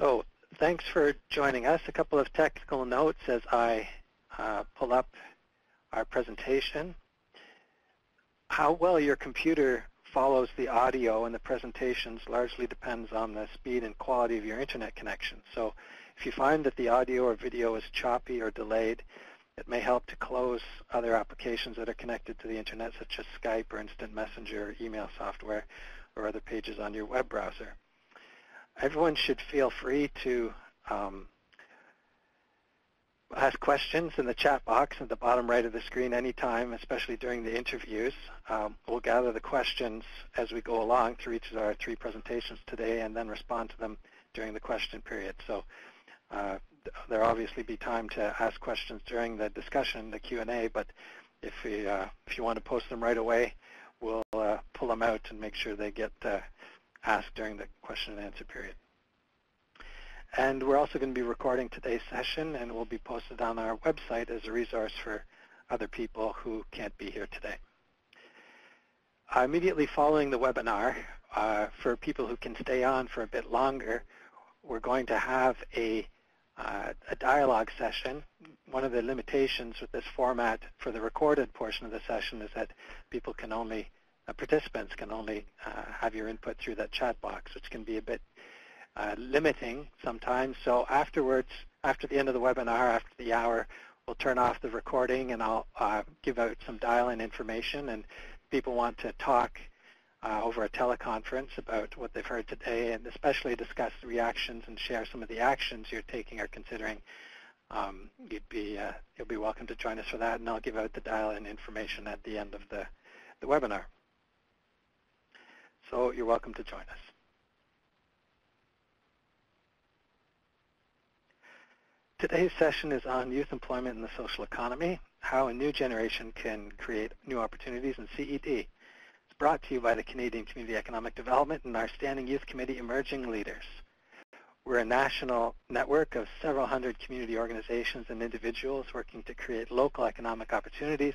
So thanks for joining us. A couple of technical notes as I pull up our presentation. How well your computer follows the audio in the presentations largely depends on the speed and quality of your internet connection. So if you find that the audio or video is choppy or delayed, it may help to close other applications that are connected to the internet, such as Skype or Instant Messenger or email software or other pages on your web browser. Everyone should feel free to ask questions in the chat box at the bottom right of the screen anytime, especially during the interviews. We'll gather the questions as we go along through each of our 3 presentations today and then respond to them during the question period. So there'll obviously be time to ask questions during the discussion, the Q&A, but if you want to post them right away, we'll pull them out and make sure they get asked during the question and answer period. And we're also going to be recording today's session, and it will be posted on our website as a resource for other people who can't be here today. Immediately following the webinar, for people who can stay on for a bit longer, we're going to have a dialogue session. One of the limitations with this format for the recorded portion of the session is that people can only, participants can only have your input through that chat box, which can be a bit limiting sometimes. So afterwards, after the end of the webinar, after the hour, we'll turn off the recording and I'll give out some dial-in information, and people want to talk over a teleconference about what they've heard today and especially discuss the reactions and share some of the actions you're taking or considering. You'll be welcome to join us for that, and I'll give out the dial-in information at the end of the webinar. So you're welcome to join us. Today's session is on youth employment in the social economy, how a new generation can create new opportunities in CED. It's brought to you by the Canadian Community Economic Development and our Standing Youth Committee Emerging Leaders. We're a national network of several hundred community organizations and individuals working to create local economic opportunities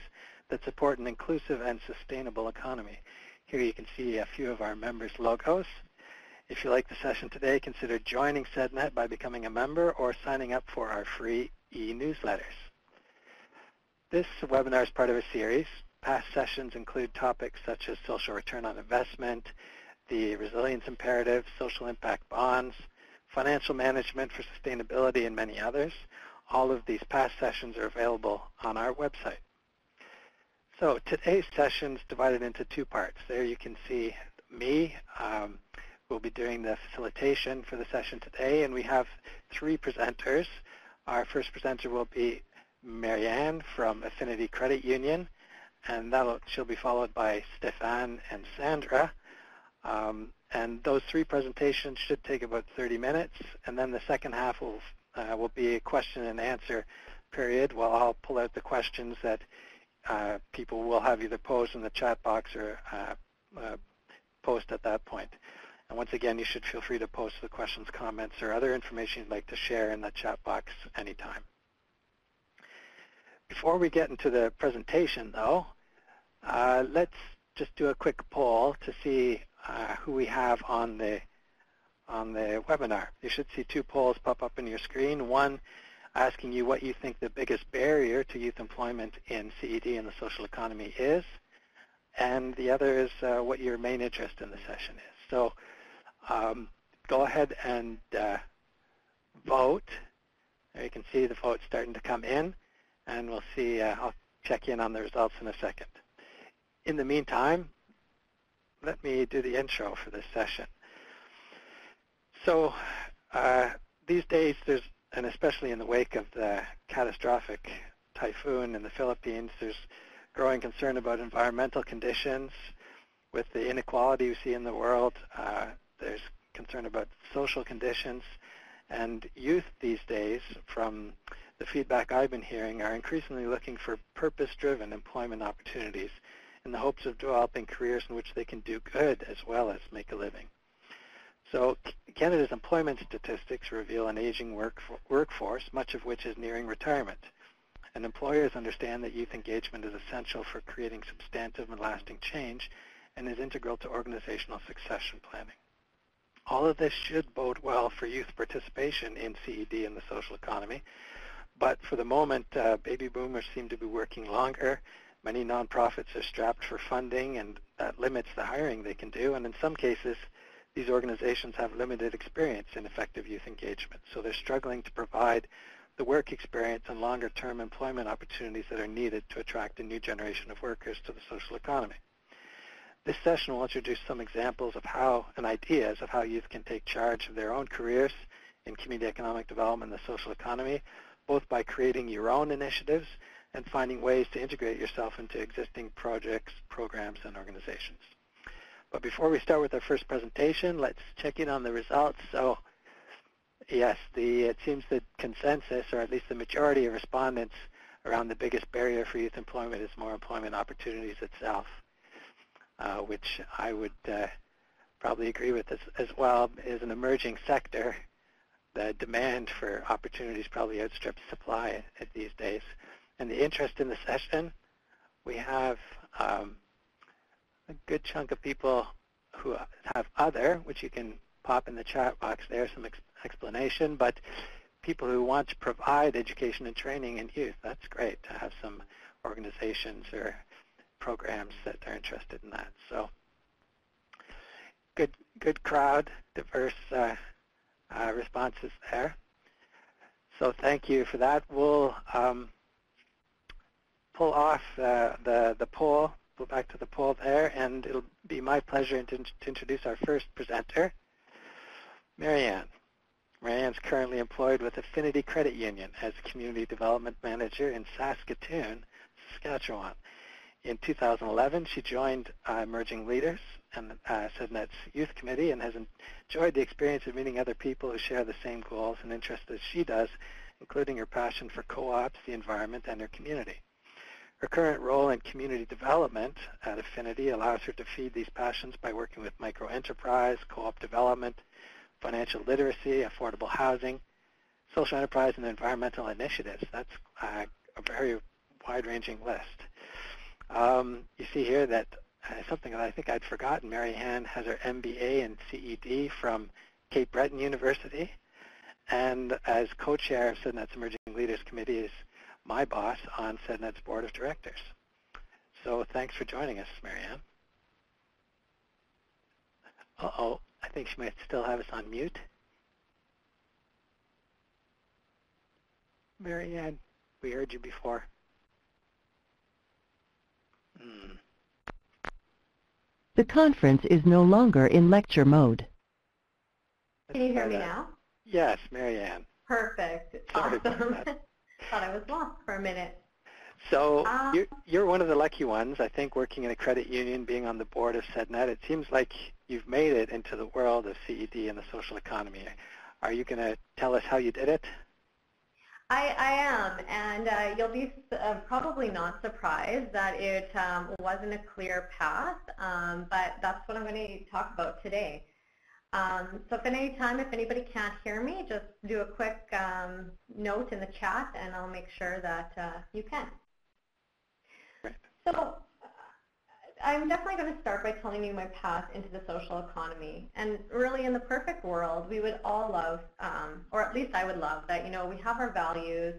that support an inclusive and sustainable economy. Here you can see a few of our members' logos. If you like the session today, consider joining CCEDNet by becoming a member or signing up for our free e-newsletters. This webinar is part of a series. Past sessions include topics such as social return on investment, the resilience imperative, social impact bonds, financial management for sustainability, and many others. All of these past sessions are available on our website. So today's session is divided into 2 parts. There you can see me. We'll be doing the facilitation for the session today, and we have 3 presenters. Our first presenter will be Maryann from Affinity Credit Union, and she'll be followed by Stefan and Sandra. And those 3 presentations should take about 30 minutes, and then the second half will be a question and answer period where I'll pull out the questions that people will have either posed in the chat box or post at that point. And once again, you should feel free to post the questions, comments, or other information you'd like to share in the chat box anytime. Before we get into the presentation, though, let's just do a quick poll to see who we have on the webinar. You should see 2 polls pop up on your screen. One asking you what you think the biggest barrier to youth employment in CED and the social economy is, and the other is what your main interest in the session is. So go ahead and vote. There you can see the vote starting to come in, and we'll see. I'll check in on the results in a second. In the meantime, let me do the intro for this session. So these days, and especially in the wake of the catastrophic typhoon in the Philippines, there's growing concern about environmental conditions. With the inequality we see in the world, there's concern about social conditions, and youth these days, from the feedback I've been hearing, are increasingly looking for purpose-driven employment opportunities in the hopes of developing careers in which they can do good as well as make a living. So Canada's employment statistics reveal an aging workforce, much of which is nearing retirement. And employers understand that youth engagement is essential for creating substantive and lasting change and is integral to organizational succession planning. All of this should bode well for youth participation in CED and the social economy. But for the moment, baby boomers seem to be working longer. Many nonprofits are strapped for funding, and that limits the hiring they can do. And in some cases, these organizations have limited experience in effective youth engagement. So they're struggling to provide the work experience and longer-term employment opportunities that are needed to attract a new generation of workers to the social economy. This session will introduce some examples of how and ideas of how youth can take charge of their own careers in community economic development and the social economy, both by creating your own initiatives and finding ways to integrate yourself into existing projects, programs, and organizations. But before we start with our first presentation, let's check in on the results. So yes, it seems that consensus, or at least the majority of respondents around the biggest barrier for youth employment is more employment opportunities itself, which I would probably agree with as well. As an emerging sector, the demand for opportunities probably outstrips supply these days. And the interest in the session, we have a good chunk of people who have other, which you can pop in the chat box there, some explanation, but people who want to provide education and training in youth, that's great to have some organizations or programs that are interested in that. So good crowd, diverse responses there. So thank you for that. We'll pull off the poll, go back to the poll there, and it'll be my pleasure to introduce our first presenter, Maryann. Maryann's currently employed with Affinity Credit Union as Community Development Manager in Saskatoon, Saskatchewan. In 2011, she joined Emerging Leaders and CCEDNet's Youth Committee and has enjoyed the experience of meeting other people who share the same goals and interests as she does, including her passion for co-ops, the environment, and her community. Her current role in community development at Affinity allows her to feed these passions by working with microenterprise, co-op development, financial literacy, affordable housing, social enterprise, and environmental initiatives. That's a very wide-ranging list. You see here that something that I think I'd forgotten, Maryann has her MBA in CED from Cape Breton University, and as co-chair of CCEDNet's Emerging Leaders Committee is my boss on CCEDNet's Board of Directors. So thanks for joining us, Maryann. Uh-oh, I think she might still have us on mute. Maryann, we heard you before. The conference is no longer in lecture mode. Can you hear me now? Yes, Maryann. Perfect. Sorry awesome. Thought I was lost for a minute. So you're one of the lucky ones, I think, working in a credit union, being on the board of CCEDNet. It seems like you've made it into the world of CED and the social economy. Are you going to tell us how you did it? I am, and you'll be probably not surprised that it wasn't a clear path, but that's what I'm going to talk about today. So if anybody can't hear me, just do a quick note in the chat, and I'll make sure that you can. Right. So I'm definitely going to start by telling you my path into the social economy. And really, in the perfect world, we would all love, or at least I would love, that we have our values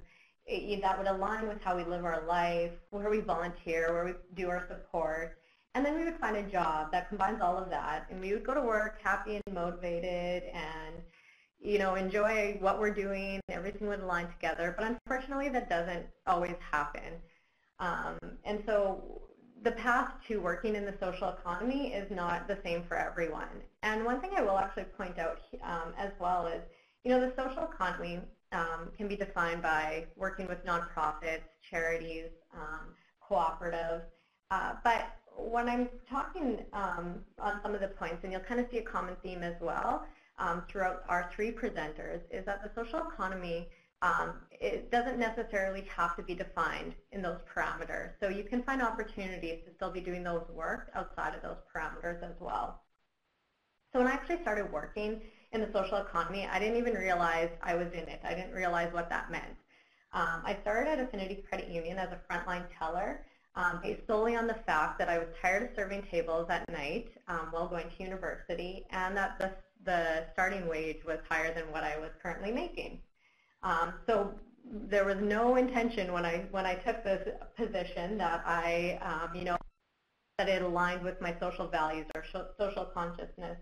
that would align with how we live our life, where we volunteer, where we do our support. And then we would find a job that combines all of that, and we would go to work happy and motivated and, enjoy what we're doing. Everything would align together. But unfortunately, that doesn't always happen. And so the path to working in the social economy is not the same for everyone. And one thing I will actually point out as well is, the social economy can be defined by working with nonprofits, charities, cooperatives. But when I'm talking on some of the points, and you'll kind of see a common theme as well throughout our three presenters, is that the social economy, it doesn't necessarily have to be defined in those parameters. So you can find opportunities to still be doing those work outside of those parameters as well. So when I actually started working in the social economy, I didn't even realize I was in it. I didn't realize what that meant. I started at Affinity Credit Union as a frontline teller, based solely on the fact that I was tired of serving tables at night while going to university, and that the starting wage was higher than what I was currently making. So there was no intention when I took this position that that it aligned with my social values or social consciousness.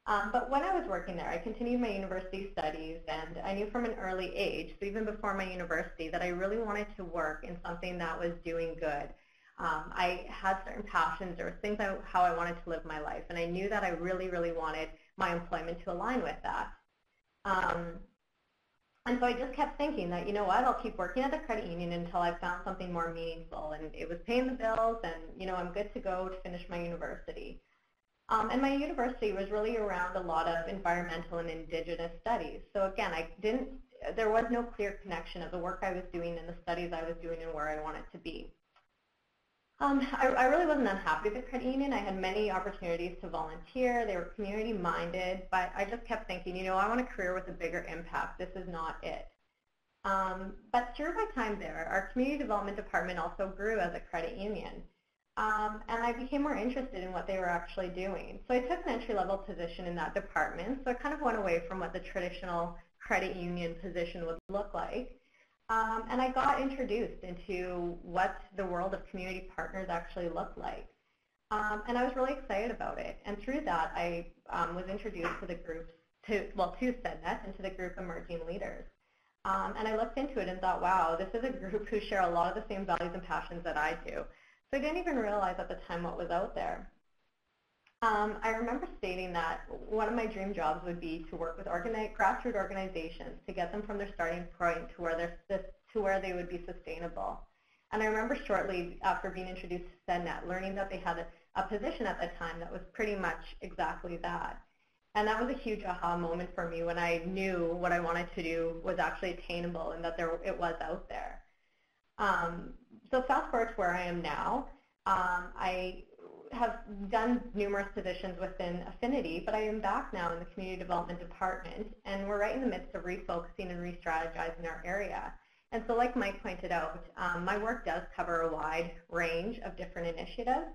But when I was working there, I continued my university studies, and I knew from an early age, so even before my university, that I really wanted to work in something that was doing good. I had certain passions or things how I wanted to live my life, and I knew that I really, really wanted my employment to align with that. And so I just kept thinking that, you know what, I'll keep working at the credit union until I found something more meaningful, and it was paying the bills, and I'm good to go to finish my university. And my university was really around a lot of environmental and indigenous studies. So again, there was no clear connection of the work I was doing and the studies I was doing and where I wanted to be. I really wasn't unhappy with the credit union. I had many opportunities to volunteer. They were community-minded, but I just kept thinking, I want a career with a bigger impact. This is not it. But through my time there, our community development department also grew as a credit union. And I became more interested in what they were actually doing. So I took an entry-level position in that department. So I kind of went away from what the traditional credit union position would look like. And I got introduced into what the world of community partners actually looked like. And I was really excited about it. And through that, I was introduced to the group, to CCEDNet and to the group Emerging Leaders. And I looked into it and thought, wow, this is a group who share a lot of the same values and passions that I do. So I didn't even realize at the time what was out there. I remember stating that one of my dream jobs would be to work with grassroots organizations to get them from their starting point to where they would be sustainable. And I remember shortly after being introduced to CCEDNet, learning that they had a position at the time that was pretty much exactly that. And that was a huge aha moment for me when I knew what I wanted to do was actually attainable and that it was out there. So fast forward to where I am now. I have done numerous positions within Affinity, but I am back now in the Community Development Department, and we're right in the midst of refocusing and re-strategizing our area. And so like Mike pointed out, my work does cover a wide range of different initiatives,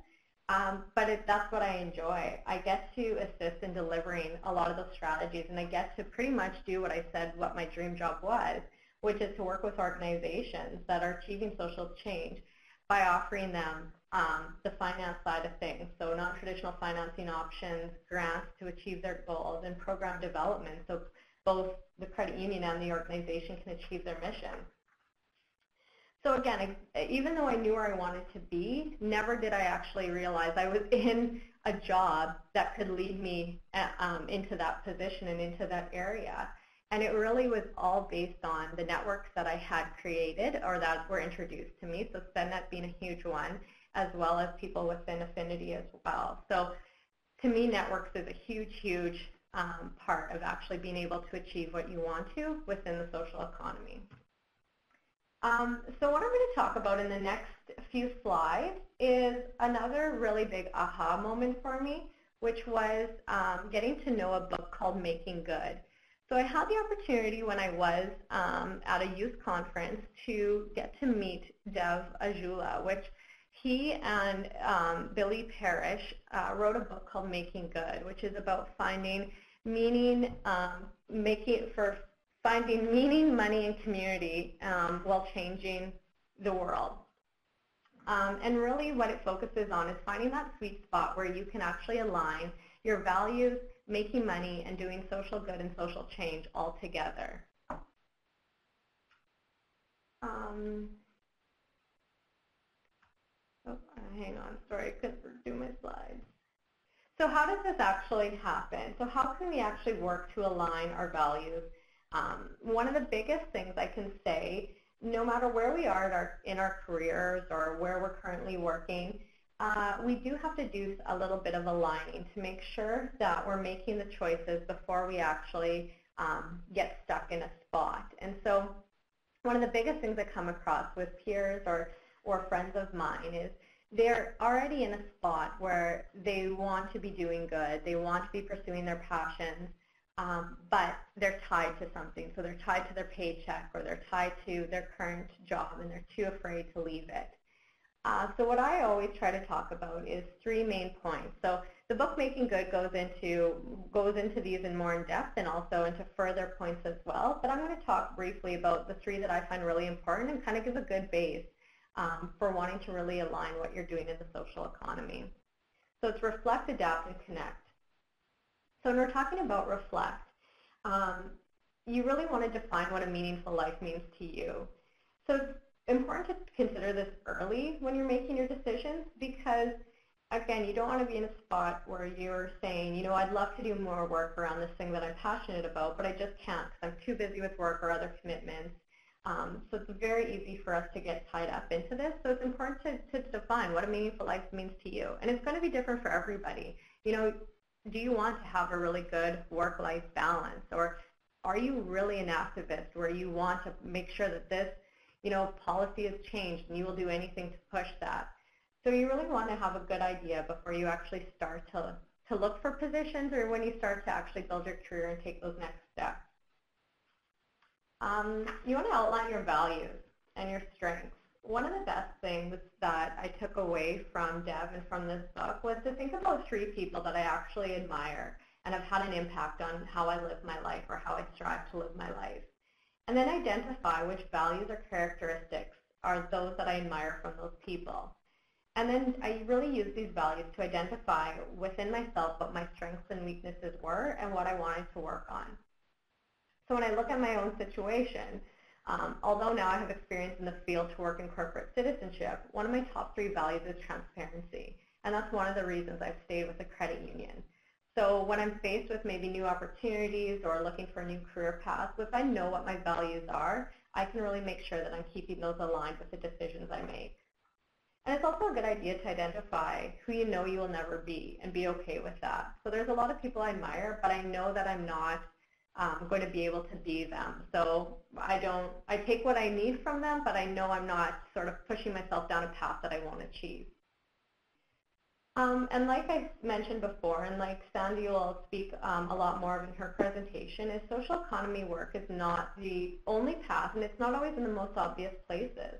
but that's what I enjoy. I get to assist in delivering a lot of those strategies, and I get to pretty much do what I said what my dream job was, which is to work with organizations that are achieving social change by offering them the finance side of things, so non-traditional financing options, grants to achieve their goals, and program development so both the credit union and the organization can achieve their mission. So again, even though I knew where I wanted to be, never did I actually realize I was in a job that could lead me into that position and into that area. And it really was all based on the networks that I had created or that were introduced to me, so CCEDNet being a huge one, as well as people within Affinity as well. So to me, networks is a huge, huge part of actually being able to achieve what you want to within the social economy. So what I'm going to talk about in the next few slides is another really big aha moment for me, which was getting to know a book called Making Good. So I had the opportunity when I was at a youth conference to get to meet Dev Ajula, which he and Billy Parrish wrote a book called Making Good, which is about finding meaning, finding meaning, money, and community while changing the world. And really what it focuses on is finding that sweet spot where you can actually align your values, making money, and doing social good and social change all together. Hang on, sorry, I couldn't do my slides. So how does this actually happen? So how can we actually work to align our values? One of the biggest things I can say, no matter where we are in our careers or where we're currently working, we do have to do a little bit of aligning to make sure that we're making the choices before we actually get stuck in a spot. And so one of the biggest things I come across with peers or friends of mine is they're already in a spot where they want to be doing good, they want to be pursuing their passions, but they're tied to something. So they're tied to their paycheck or they're tied to their current job and they're too afraid to leave it. So what I always try to talk about is three main points. So The book Making Good goes into these in more in depth and also into further points as well, but I'm going to talk briefly about the three that I find really important and kind of give a good base for wanting to really align what you're doing in the social economy. So it's reflect, adapt, and connect. So when we're talking about reflect, you really want to define what a meaningful life means to you. So it's important to consider this early when you're making your decisions because, again, you don't want to be in a spot where you're saying, you know, I'd love to do more work around this thing that I'm passionate about, but I just can't because I'm too busy with work or other commitments. So it's very easy for us to get tied up into this. So it's important to define what a meaningful life means to you. And it's going to be different for everybody. You know, do you want to have a really good work-life balance? Or are you really an activist where you want to make sure that this, you know, policy has changed and you will do anything to push that? So you really want to have a good idea before you actually start to look for positions or when you start to actually build your career and take those next steps. You want to outline your values and your strengths. One of the best things that I took away from Deb and from this book was to think about 3 people that I actually admire and have had an impact on how I live my life or how I strive to live my life. And then identify which values or characteristics are those that I admire from those people. And then I really used these values to identify within myself what my strengths and weaknesses were and what I wanted to work on. So when I look at my own situation, although now I have experience in the field to work in corporate citizenship, one of my top 3 values is transparency. And that's one of the reasons I've stayed with a credit union. So when I'm faced with maybe new opportunities or looking for a new career path, if I know what my values are, I can really make sure that I'm keeping those aligned with the decisions I make. And it's also a good idea to identify who you know you will never be and be okay with that. So there's a lot of people I admire, but I know that I'm not going to be able to be them. So I take what I need from them, but I know I'm not sort of pushing myself down a path that I won't achieve. And like I mentioned before, and like Sandy will speak a lot more of in her presentation, is social economy work is not the only path, and it's not always in the most obvious places.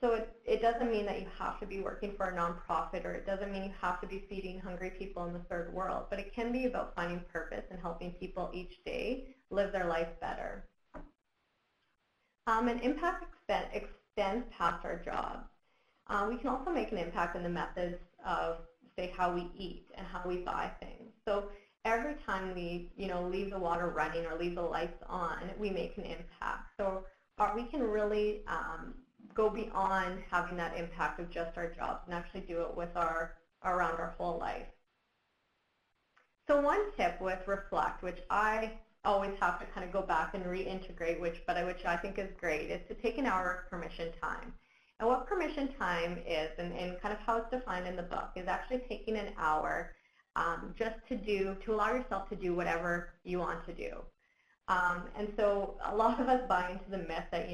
So it doesn't mean that you have to be working for a nonprofit, or it doesn't mean you have to be feeding hungry people in the third world, but it can be about finding purpose and helping people each day live their life better. And impact extends past our jobs. We can also make an impact in the methods of, say, how we eat and how we buy things. So every time we, leave the water running or leave the lights on, we make an impact. So we can really go beyond having that impact of just our jobs and actually do it with around our whole life. So one tip with Reflect, which I always have to kind of go back and reintegrate, which I think is great, is to take an hour of permission time. And what permission time is, and kind of how it's defined in the book, is actually taking an hour just to allow yourself to do whatever you want to do. And so a lot of us buy into the myth that,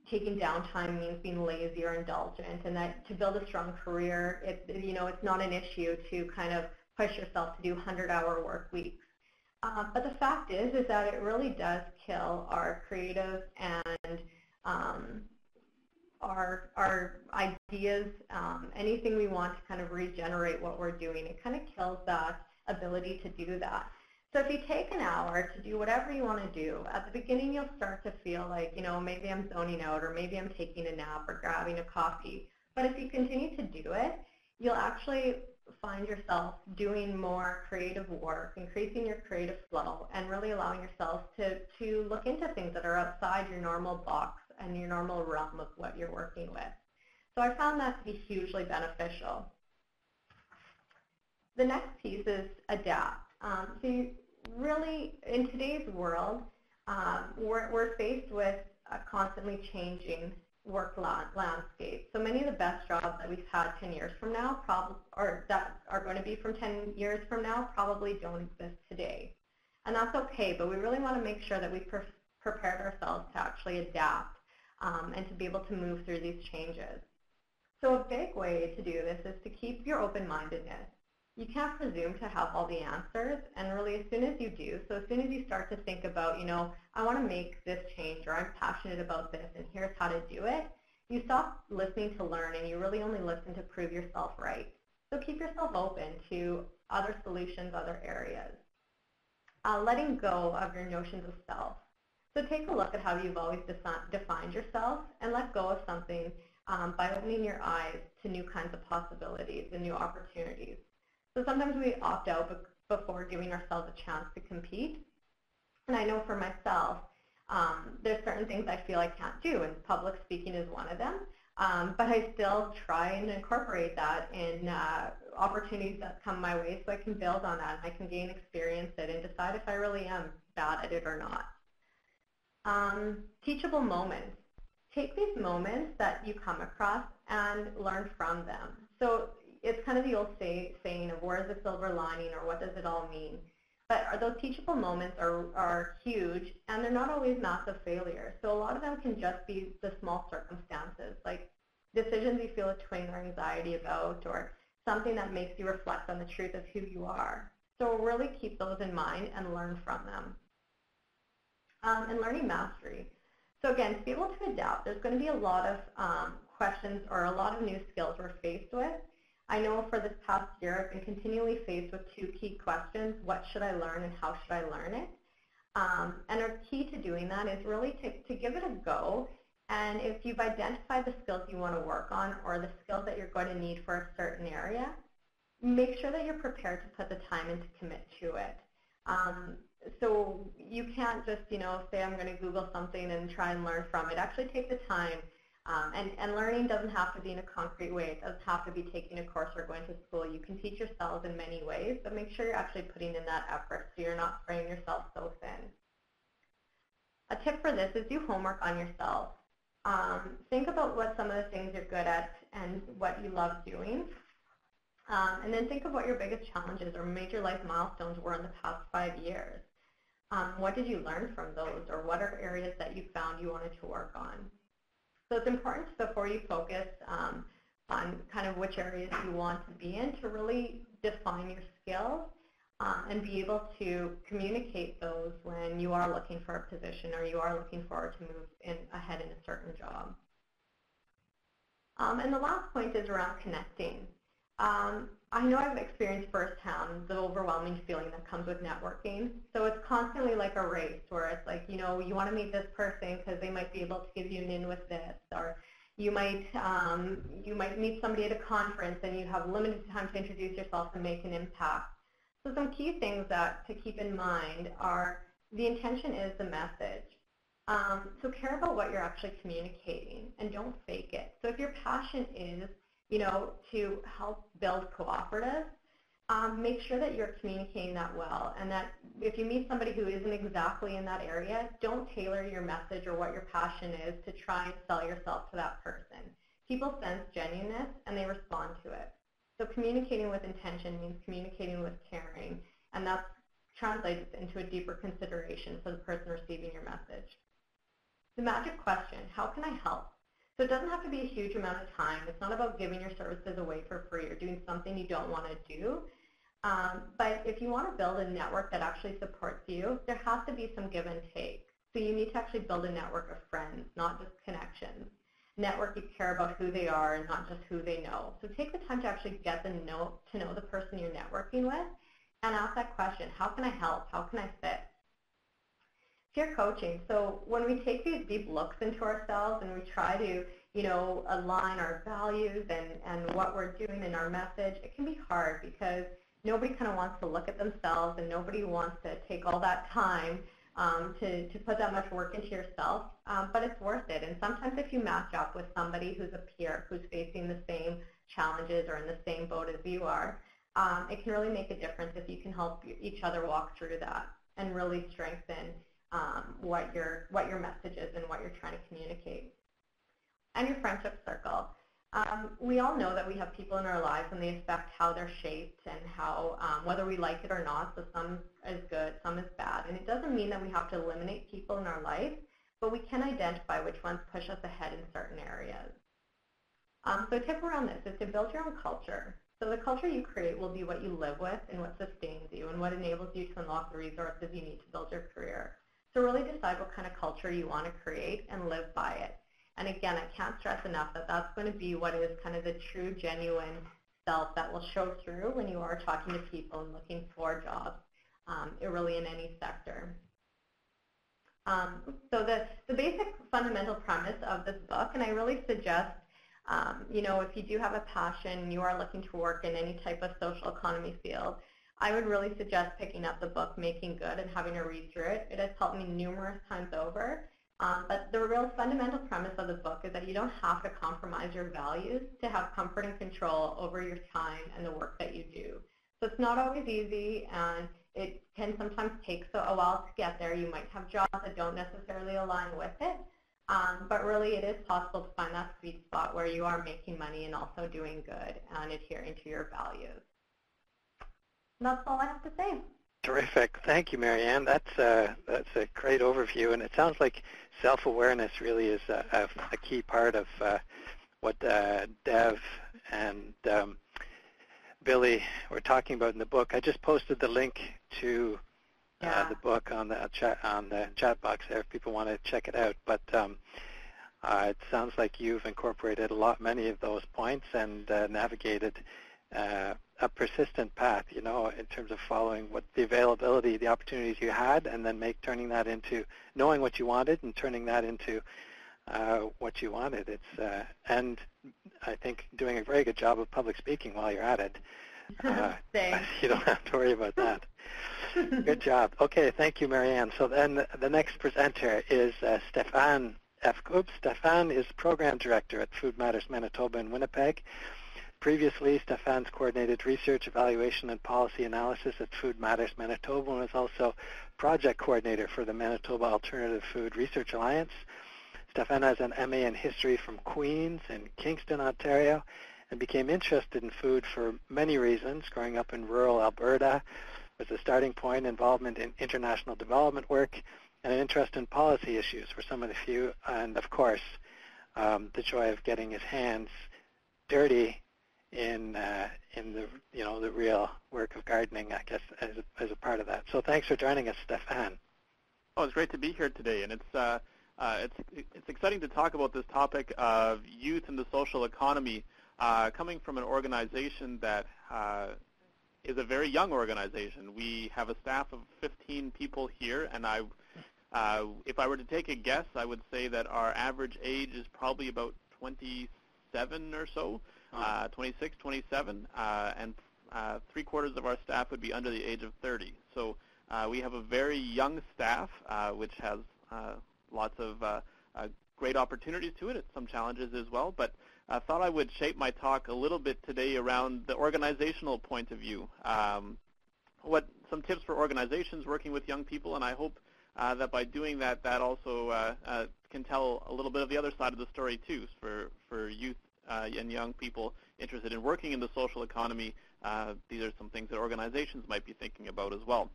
taking downtime means being lazy or indulgent, and that to build a strong career, it's not an issue to kind of push yourself to do 100-hour work weeks. But the fact is that it really does kill our creative and our ideas, anything we want to kind of regenerate what we're doing. It kind of kills that ability to do that. So if you take an hour to do whatever you want to do, at the beginning you'll start to feel like, maybe I'm zoning out, or maybe I'm taking a nap or grabbing a coffee. But if you continue to do it, you'll actually find yourself doing more creative work, increasing your creative flow, and really allowing yourself to look into things that are outside your normal box and your normal realm of what you're working with. So I found that to be hugely beneficial. The next piece is adapt. So you really, in today's world, we're faced with a constantly changing work landscape. So many of the best jobs that we've had 10 years from now, or that are going to be from 10 years from now, probably don't exist today. And that's okay, but we really want to make sure that we've prepared ourselves to actually adapt and to be able to move through these changes. So a big way to do this is to keep your open-mindedness. You can't presume to have all the answers, and really as soon as you do, so as soon as you start to think about, I want to make this change, or I'm passionate about this, and here's how to do it, you stop listening to learn, and you really only listen to prove yourself right. So keep yourself open to other solutions, other areas. Letting go of your notions of self. So take a look at how you've always defined yourself and let go of something by opening your eyes to new kinds of possibilities and new opportunities. So sometimes we opt out before giving ourselves a chance to compete. And I know for myself, there's certain things I feel I can't do, and public speaking is one of them. But I still try and incorporate that in opportunities that come my way so I can build on that and I can gain experience it and decide if I really am bad at it or not. Teachable moments. Take these moments that you come across and learn from them. So it's kind of the old saying of where's the silver lining or what does it all mean? But those teachable moments are huge, and they're not always massive failures. So a lot of them can just be the small circumstances, like decisions you feel a twinge or anxiety about, or something that makes you reflect on the truth of who you are. So really keep those in mind and learn from them. And learning mastery. So again, to be able to adapt, there's going to be a lot of questions or a lot of new skills we're faced with. I know for this past year, I've been continually faced with two key questions: what should I learn and how should I learn it? And our key to doing that is really to give it a go. And if you've identified the skills you want to work on or the skills that you're going to need for a certain area, make sure that you're prepared to put the time in to commit to it. So you can't just, say I'm going to Google something and try and learn from it. Actually take the time. And learning doesn't have to be in a concrete way. It doesn't have to be taking a course or going to school. You can teach yourselves in many ways, but make sure you're actually putting in that effort so you're not spreading yourself so thin. A tip for this is do homework on yourself. Think about what some of the things you're good at and what you love doing. And then think of what your biggest challenges or major life milestones were in the past 5 years. What did you learn from those, or what are areas that you found you wanted to work on? So it's important before you focus on kind of which areas you want to be in to really define your skills and be able to communicate those when you are looking for a position or you are looking forward to move ahead in a certain job. And the last point is around connecting. I know I've experienced firsthand the overwhelming feeling that comes with networking. So it's constantly like a race where it's like, you want to meet this person because they might be able to give you an in with this, or you might meet somebody at a conference and you have limited time to introduce yourself and make an impact. So some key things that to keep in mind are the intention is the message. So care about what you're actually communicating and don't fake it. So if your passion is to help build cooperatives, make sure that you're communicating that well, and that if you meet somebody who isn't exactly in that area, don't tailor your message or what your passion is to try and sell yourself to that person. People sense genuineness and they respond to it. So communicating with intention means communicating with caring, and that translates into a deeper consideration for the person receiving your message. The magic question, how can I help? So it doesn't have to be a huge amount of time. It's not about giving your services away for free or doing something you don't want to do. But if you want to build a network that actually supports you, there has to be some give and take. So you need to actually build a network of friends, not just connections. Network, you care about who they are and not just who they know. So take the time to actually get to know the person you're networking with and ask that question, how can I help? How can I fit? Peer coaching. So when we take these deep looks into ourselves and we try to, align our values and what we're doing in our message, it can be hard because nobody kind of wants to look at themselves and nobody wants to take all that time to put that much work into yourself, but it's worth it. And sometimes if you match up with somebody who's a peer, who's facing the same challenges or in the same boat as you are, it can really make a difference if you can help each other walk through that and really strengthen what your message is and what you're trying to communicate. And your friendship circle. We all know that we have people in our lives and they affect how they're shaped and how, whether we like it or not, so some is good, some is bad. And it doesn't mean that we have to eliminate people in our life, but we can identify which ones push us ahead in certain areas. So a tip around this is to build your own culture. So the culture you create will be what you live with and what sustains you and what enables you to unlock the resources you need to build your career. So really decide what kind of culture you want to create and live by it. And again, I can't stress enough that that's going to be what is kind of the true, genuine itself that will show through when you are talking to people and looking for jobs, really in any sector. So the basic fundamental premise of this book, and I really suggest, you know, if you do have a passion, you are looking to work in any type of social economy field, I would really suggest picking up the book Making Good and having a read through it. It has helped me numerous times over. But the real fundamental premise of the book is that you don't have to compromise your values to have comfort and control over your time and the work that you do. So it's not always easy, and it can sometimes take a while to get there. You might have jobs that don't necessarily align with it, but really it is possible to find that sweet spot where you are making money and also doing good and adhering to your values. And that's all I have to say. Terrific. Thank you, Maryann. That's a great overview, and it sounds like self-awareness really is a key part of what Dev and Billy were talking about in the book. I just posted the link to the book on the chat box there if people want to check it out. But it sounds like you've incorporated many of those points and navigated a persistent path, you know, in terms of following what the availability, the opportunities you had, and then turning that into knowing what you wanted and turning that into what you wanted. It's and I think doing a very good job of public speaking while you're at it. You don't have to worry about that. Good job. Okay, thank you, Maryann. So then the next presenter is Stefan Efkub. Stefan is Program Director at Food Matters Manitoba in Winnipeg. Previously, Stefan's coordinated research, evaluation, and policy analysis at Food Matters Manitoba and was also project coordinator for the Manitoba Alternative Food Research Alliance. Stefan has an MA in history from Queens and Kingston, Ontario, and became interested in food for many reasons. Growing up in rural Alberta was a starting point, involvement in international development work, and an interest in policy issues were some of the few, and of course, the joy of getting his hands dirty in the real work of gardening, I guess, as a part of that. So thanks for joining us, Stefan. Oh, it's great to be here today, and it's exciting to talk about this topic of youth and the social economy, coming from an organization that is a very young organization. We have a staff of 15 people here, and if I were to take a guess, I would say that our average age is probably about 27 or so. 26, 27, and 3/4 of our staff would be under the age of 30. So we have a very young staff, which has lots of great opportunities to it, some challenges as well. But I thought I would shape my talk a little bit today around the organizational point of view. Some tips for organizations working with young people, and I hope that by doing that, that also can tell a little bit of the other side of the story too, for youth and young people interested in working in the social economy. These are some things that organizations might be thinking about as well.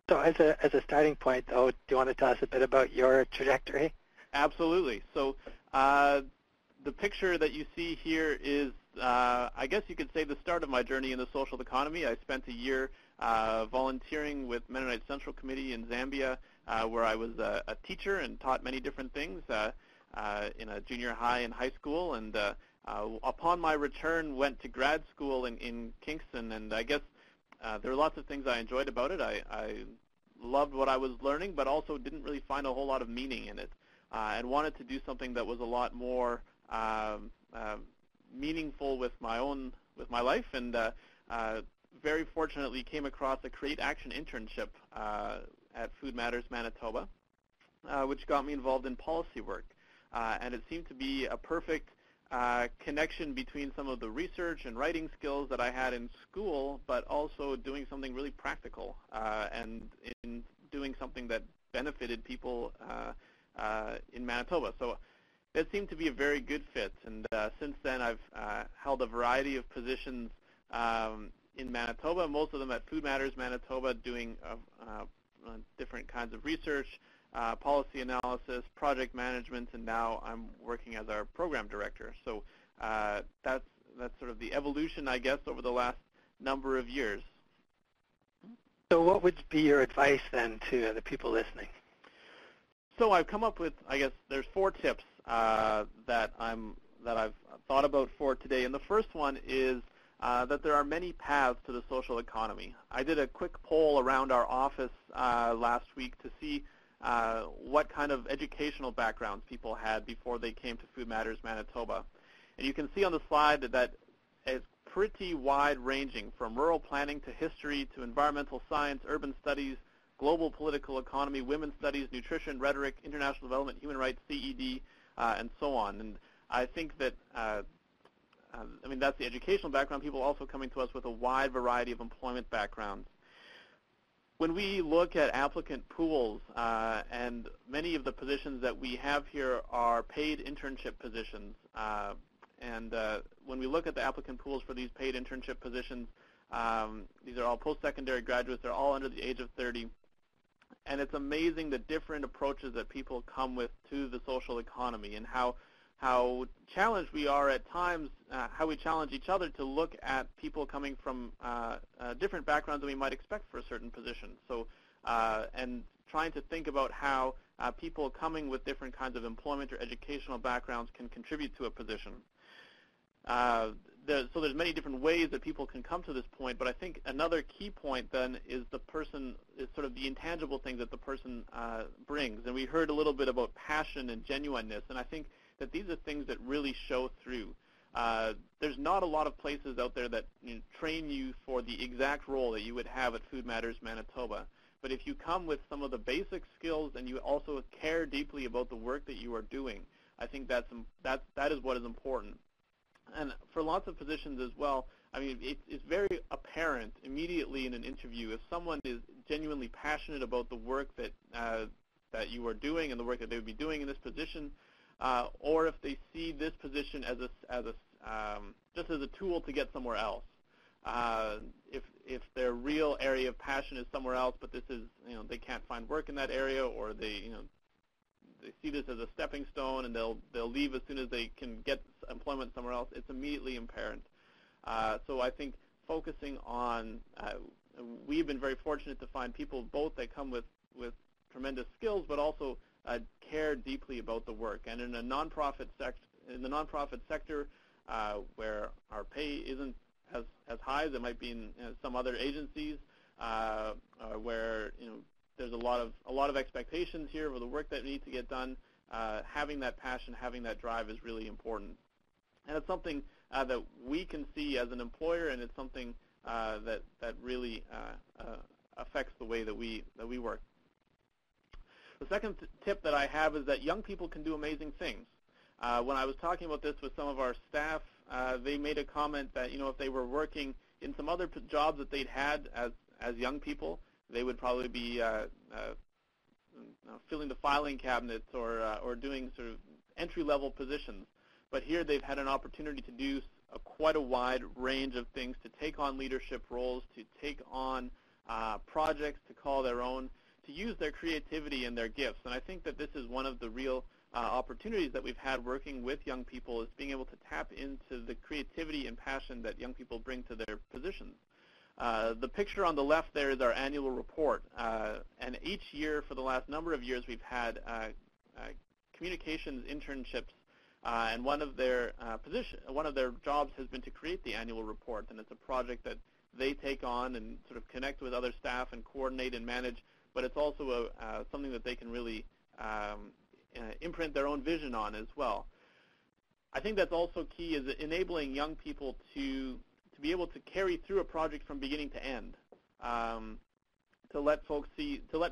So as a starting point, though, do you want to tell us a bit about your trajectory? Absolutely. So the picture that you see here is, I guess you could say, the start of my journey in the social economy. I spent a year volunteering with Mennonite Central Committee in Zambia, where I was a teacher and taught many different things in a junior high and high school, and upon my return went to grad school in Kingston, and I guess there were lots of things I enjoyed about it. I loved what I was learning, but also didn't really find a whole lot of meaning in it, and wanted to do something that was a lot more meaningful with my life, and very fortunately came across a Create Action internship at Food Matters Manitoba, which got me involved in policy work. And it seemed to be a perfect connection between some of the research and writing skills that I had in school, but also doing something really practical and in doing something that benefited people in Manitoba. So it seemed to be a very good fit. And since then, I've held a variety of positions in Manitoba, most of them at Food Matters Manitoba, doing different kinds of research, policy analysis, project management, and now I'm working as our program director. So that's sort of the evolution, I guess, over the last number of years. So what would be your advice then to the people listening? So I've come up with, I guess, there's 4 tips that I've thought about for today. And the first one is that there are many paths to the social economy. I did a quick poll around our office last week to see what kind of educational backgrounds people had before they came to Food Matters Manitoba. And you can see on the slide that it's pretty wide-ranging, from rural planning to history to environmental science, urban studies, global political economy, women's studies, nutrition, rhetoric, international development, human rights, CED, and so on. And I think that, I mean, that's the educational background. People also coming to us with a wide variety of employment backgrounds. When we look at applicant pools, and many of the positions that we have here are paid internship positions, and when we look at the applicant pools for these paid internship positions, these are all post-secondary graduates. They're all under the age of 30. And it's amazing the different approaches that people come with to the social economy, and how challenged we are at times, how we challenge each other to look at people coming from different backgrounds than we might expect for a certain position. So, and trying to think about how people coming with different kinds of employment or educational backgrounds can contribute to a position. So there's many different ways that people can come to this point, but I think another key point then is sort of the intangible things that the person brings. And we heard a little bit about passion and genuineness, and I think that these are things that really show through. There's not a lot of places out there that train you for the exact role that you would have at Food Matters Manitoba. But if you come with some of the basic skills and you also care deeply about the work that you are doing, I think that is what is important. And for lots of positions as well, I mean, it's very apparent immediately in an interview if someone is genuinely passionate about the work that that you are doing and the work that they would be doing in this position, or if they see this position as just as a tool to get somewhere else. If their real area of passion is somewhere else, but this is, they can't find work in that area, or they see this as a stepping stone and they'll leave as soon as they can get employment somewhere else, it's immediately apparent. So I think focusing on, we've been very fortunate to find people both that come with tremendous skills, but also care deeply about the work. And in a nonprofit sector, where our pay isn't as high as it might be in some other agencies, where there's a lot of expectations here for the work that needs to get done. Having that passion, having that drive is really important, and it's something that we can see as an employer, and it's something that really affects the way that we work. The second tip that I have is that young people can do amazing things. When I was talking about this with some of our staff, they made a comment that if they were working in some other jobs that they'd had as young people, they would probably be filling the filing cabinets or doing sort of entry-level positions. But here they've had an opportunity to do quite a wide range of things, to take on leadership roles, to take on projects to call their own, to use their creativity and their gifts. And I think that this is one of the real opportunities that we've had working with young people, is being able to tap into the creativity and passion that young people bring to their positions. The picture on the left there is our annual report, and each year for the last number of years we've had communications internships, and one of their jobs has been to create the annual report, and it's a project that they take on and sort of connect with other staff and coordinate and manage, but it's also something that they can really imprint their own vision on as well. I think that's also key, is enabling young people to be able to carry through a project from beginning to end, to let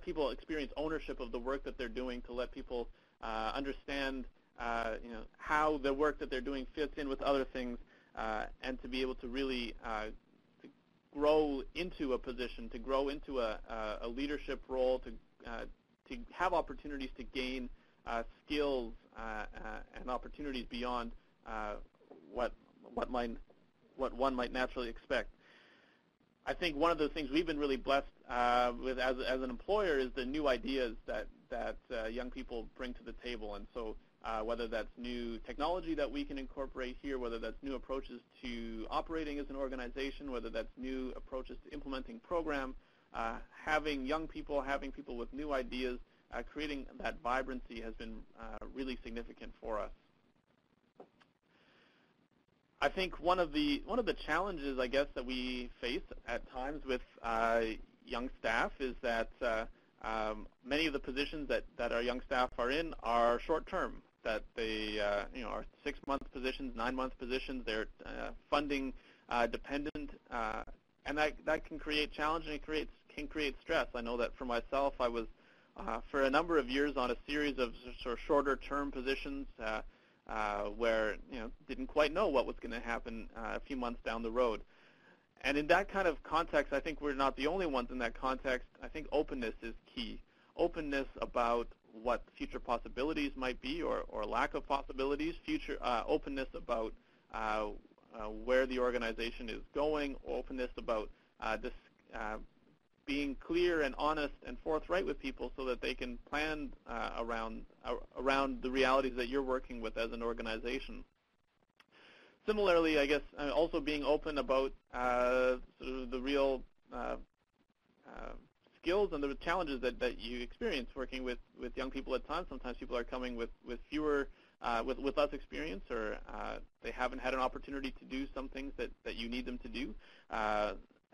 people experience ownership of the work that they're doing, to let people understand how the work that they're doing fits in with other things, and to be able to really to grow into a position, to grow into a leadership role, to have opportunities to gain skills and opportunities beyond what one might naturally expect. I think one of the things we've been really blessed with as an employer is the new ideas that young people bring to the table. And so whether that's new technology that we can incorporate here, whether that's new approaches to operating as an organization, whether that's new approaches to implementing program, having young people, having people with new ideas, creating that vibrancy has been really significant for us. I think one of the challenges, I guess, that we face at times with young staff is that many of the positions that our young staff are in are short-term, that they are 6-month positions, 9-month positions. They're funding dependent, and that can create challenge and it can create stress. I know that for myself, I was for a number of years on a series of sort of shorter-term positions where didn't quite know what was going to happen a few months down the road. And in that kind of context, I think we're not the only ones in that context. I think openness is key. Openness about what future possibilities might be or lack of possibilities, openness about where the organization is going, openness about being clear and honest and forthright with people so that they can plan around the realities that you're working with as an organization. Similarly, I guess also being open about sort of the real skills and the challenges that you experience working with young people at times. Sometimes people are coming with fewer, with less experience, or they haven't had an opportunity to do some things that you need them to do.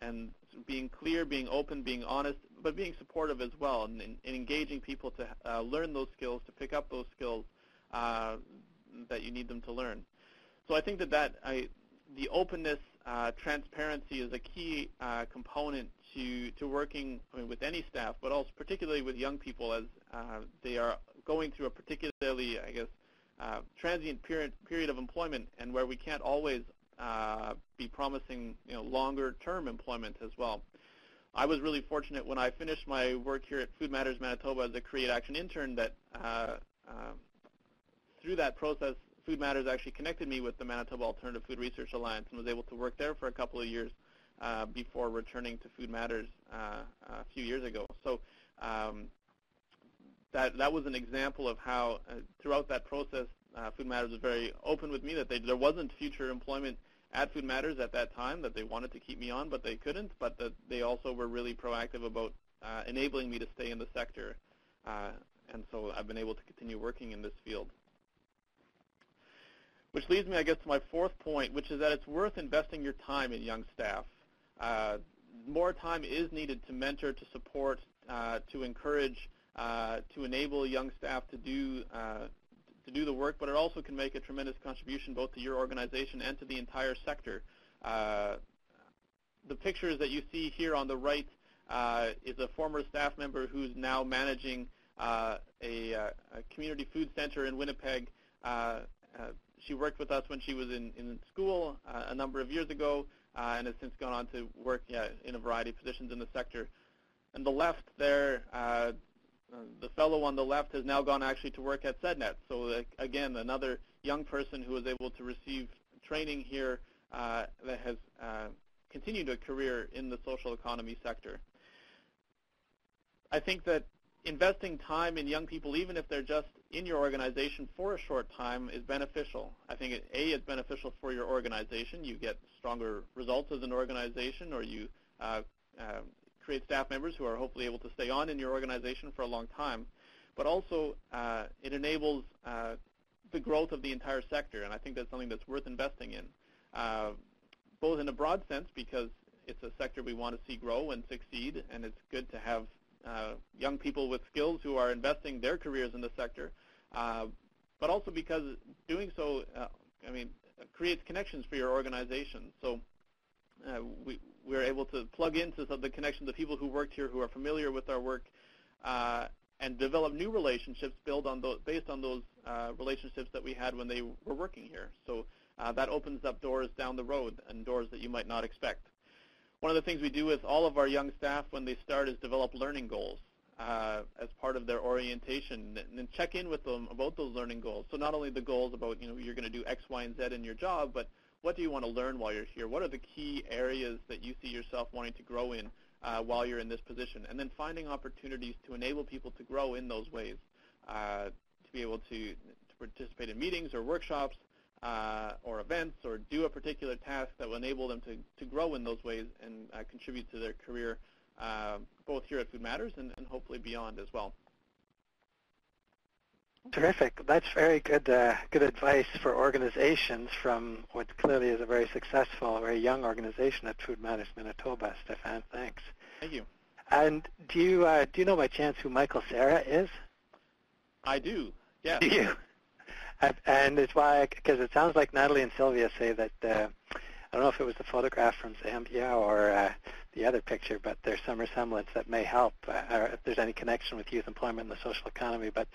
And being clear, being open, being honest, but being supportive as well, and engaging people to learn those skills, to pick up those skills that you need them to learn. So I think that the openness, transparency is a key component to working with any staff, but also particularly with young people as they are going through a particularly, I guess, transient period of employment, and where we can't always be promising longer-term employment as well. I was really fortunate when I finished my work here at Food Matters Manitoba as a Create Action intern that through that process, Food Matters actually connected me with the Manitoba Alternative Food Research Alliance and was able to work there for a couple of years before returning to Food Matters a few years ago. So that was an example of how throughout that process Food Matters was very open with me that there wasn't future employment at Food Matters at that time, that they wanted to keep me on but they couldn't, but that they also were really proactive about enabling me to stay in the sector. And so I've been able to continue working in this field. Which leads me, I guess, to my fourth point, which is that it's worth investing your time in young staff. More time is needed to mentor, to support, to encourage, to enable young staff to do the work, but it also can make a tremendous contribution both to your organization and to the entire sector. The pictures that you see here on the right is a former staff member who's now managing a community food center in Winnipeg. She worked with us when she was in school a number of years ago and has since gone on to work in a variety of positions in the sector. And the left there, the fellow on the left has now gone actually to work at CCEDNet. So again, another young person who was able to receive training here that has continued a career in the social economy sector. I think that investing time in young people, even if they're just in your organization for a short time, is beneficial. I think it's beneficial for your organization. You get stronger results as an organization, or you create staff members who are hopefully able to stay on in your organization for a long time. But also, it enables the growth of the entire sector, and I think that's something that's worth investing in, both in a broad sense, because it's a sector we want to see grow and succeed, and it's good to have young people with skills who are investing their careers in the sector, but also because doing so, creates connections for your organization. So we're able to plug into some of the connections of people who worked here, who are familiar with our work, and develop new relationships based on those relationships that we had when they were working here. So that opens up doors down the road and doors that you might not expect. One of the things we do with all of our young staff when they start is develop learning goals as part of their orientation, and then check in with them about those learning goals. So not only the goals about, you're going to do X, Y, and Z in your job, but what do you want to learn while you're here? What are the key areas that you see yourself wanting to grow in while you're in this position? And then finding opportunities to enable people to grow in those ways, to be able to participate in meetings or workshops, or events, or do a particular task that will enable them to grow in those ways and contribute to their career, both here at Food Matters and hopefully beyond as well. Terrific. That's very good good advice for organizations from what clearly is a very successful, very young organization at Food Matters Manitoba. Stefan, thanks. Thank you. And do you know by chance who Michael Cera is? I do, yeah. Do you? And it's why, because it sounds like Natalie and Sylvia say that, I don't know if it was the photograph from Zambia or the other picture, but there's some resemblance that may help, or if there's any connection with youth employment and the social economy. But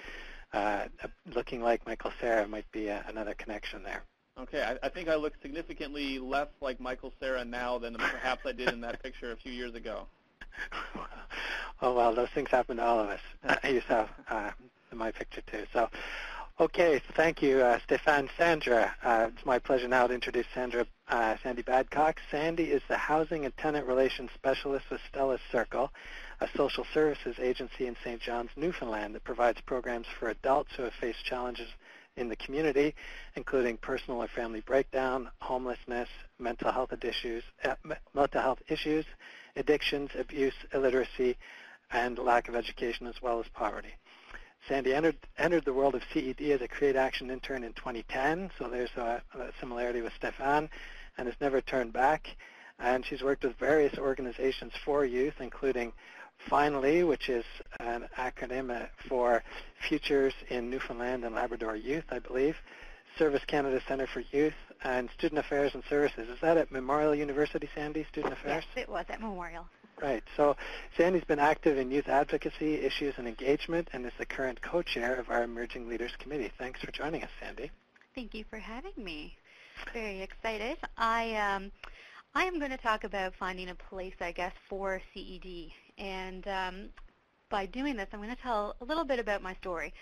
looking like Michael Cera might be another connection there. Okay, I think I look significantly less like Michael Cera now than perhaps I did in that picture a few years ago. Oh, well, those things happen to all of us. You saw in my picture, too. So, okay, thank you, Stefan. Sandra, it's my pleasure now to introduce Sandy Badcock. Sandy is the Housing and Tenant Relations Specialist with Stella's Circle, a social services agency in St. John's, Newfoundland that provides programs for adults who have faced challenges in the community, including personal or family breakdown, homelessness, mental health issues, addictions, abuse, illiteracy, and lack of education, as well as poverty. Sandy entered the world of CED as a Create Action intern in 2010, so there's a similarity with Stefan, and has never turned back. And she's worked with various organizations for youth, including Finally, which is an acronym for Futures in Newfoundland and Labrador Youth, I believe, Service Canada Centre for Youth, and Student Affairs and Services. Is that at Memorial University, Sandy, Student Affairs? Yes, it was at Memorial. Right. So Sandy's been active in youth advocacy, issues, and engagement, and is the current co-chair of our Emerging Leaders Committee. Thanks for joining us, Sandy. Thank you for having me. Very excited. I am going to talk about finding a place, I guess, for CED. And by doing this, I'm going to tell a little bit about my story.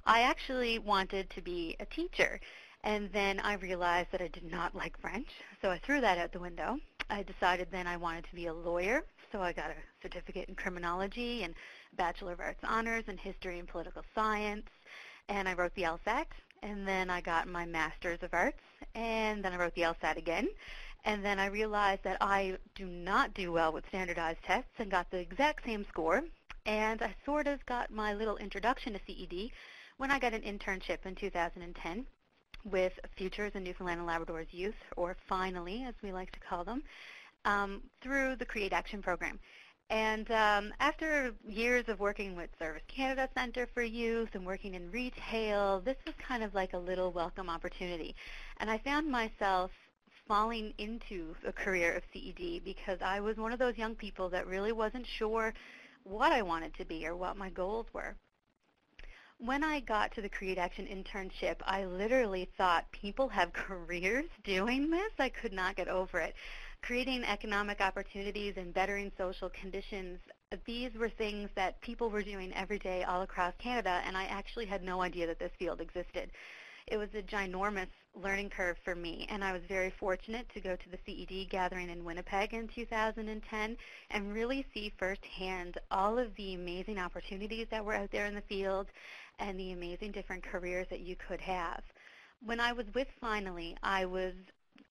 I actually wanted to be a teacher, and then I realized that I did not like French, so I threw that out the window. I decided then I wanted to be a lawyer, so I got a certificate in criminology and Bachelor of Arts Honors in History and Political Science, and I wrote the LSAT, and then I got my Master's of Arts, and then I wrote the LSAT again. And then I realized that I do not do well with standardized tests and got the exact same score. And I sort of got my little introduction to CED when I got an internship in 2010 with Futures in Newfoundland and Labrador's Youth, or Finally, as we like to call them, through the Create Action program. And after years of working with Service Canada Centre for Youth and working in retail, this was kind of like a little welcome opportunity. And I found myself falling into a career of CED because I was one of those young people that really wasn't sure what I wanted to be or what my goals were. When I got to the Create Action internship, I literally thought, people have careers doing this? I could not get over it. Creating economic opportunities and bettering social conditions, these were things that people were doing every day all across Canada, and I actually had no idea that this field existed. It was a ginormous learning curve for me, and I was very fortunate to go to the CED gathering in Winnipeg in 2010 and really see firsthand all of the amazing opportunities that were out there in the field and the amazing different careers that you could have. When I was with Finally, I was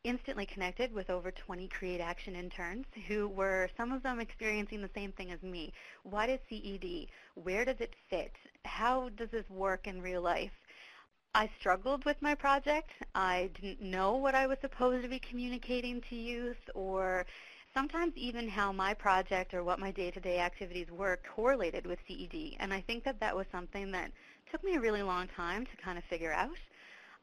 instantly connected with over 20 Create Action interns who were, some of them experiencing the same thing as me. What is CED? Where does it fit? How does this work in real life? I struggled with my project. I didn't know what I was supposed to be communicating to youth, or sometimes even how my project or what my day-to-day activities were correlated with CED. And I think that that was something that took me a really long time to kind of figure out.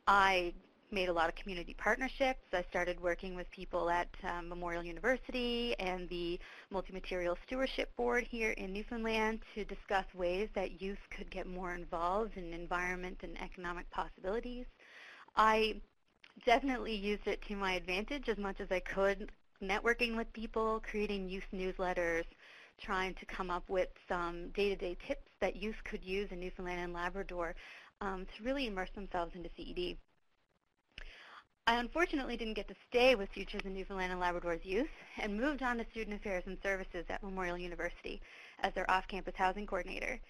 I made a lot of community partnerships. I started working with people at Memorial University and the Multi-Material Stewardship Board here in Newfoundland to discuss ways that youth could get more involved in environment and economic possibilities. I definitely used it to my advantage as much as I could, networking with people, creating youth newsletters, trying to come up with some day-to-day tips that youth could use in Newfoundland and Labrador to really immerse themselves into CED. I unfortunately didn't get to stay with Futures in Newfoundland and Labrador's Youth and moved on to Student Affairs and Services at Memorial University as their off-campus housing coordinator.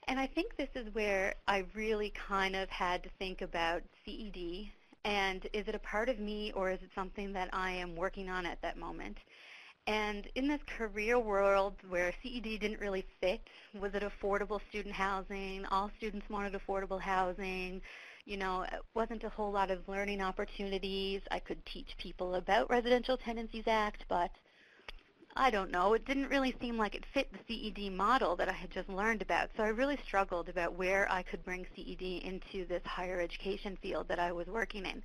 And I think this is where I really kind of had to think about CED, and is it a part of me or is it something that I am working on at that moment? And in this career world where CED didn't really fit, was it affordable student housing? All students wanted affordable housing. You know, it wasn't a whole lot of learning opportunities. I could teach people about Residential Tenancies Act, but I don't know. It didn't really seem like it fit the CED model that I had just learned about. So I really struggled about where I could bring CED into this higher education field that I was working in.